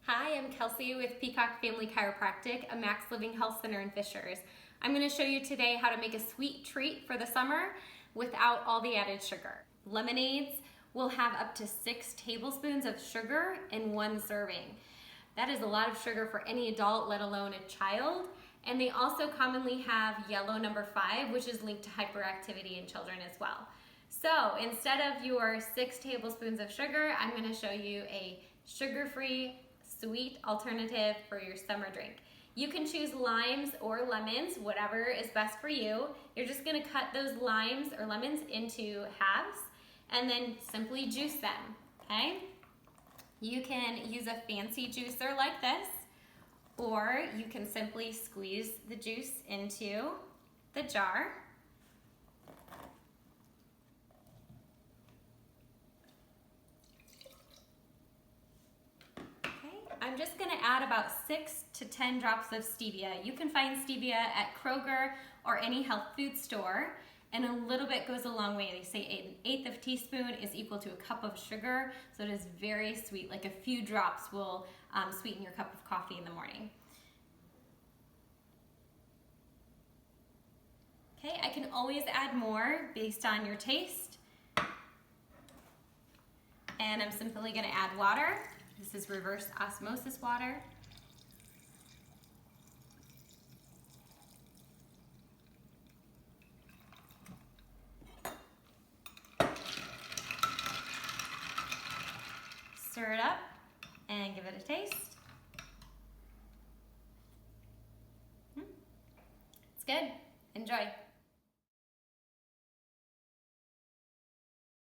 Hi, I'm Kelsi with Peacock Family Chiropractic, a Max Living Health Center in Fishers. I'm going to show you today how to make a sweet treat for the summer without all the added sugar. Lemonades will have up to 6 tablespoons of sugar in one serving. That is a lot of sugar for any adult, let alone a child. And they also commonly have yellow number 5, which is linked to hyperactivity in children as well. So instead of your 6 tablespoons of sugar, I'm going to show you a sugar-free sweet alternative for your summer drink. You can choose limes or lemons, whatever is best for you. You're just going to cut those limes or lemons into halves and then simply juice them, okay? You can use a fancy juicer like this, or you can simply squeeze the juice into the jar. I'm just going to add about 6 to 10 drops of stevia. You can find stevia at Kroger or any health food store, and a little bit goes a long way. They say 1/8 of a teaspoon is equal to a cup of sugar, so it is very sweet. Like a few drops will sweeten your cup of coffee in the morning. Okay, I can always add more based on your taste. And I'm simply going to add water. This is reverse osmosis water. Stir it up and give it a taste. It's good. Enjoy.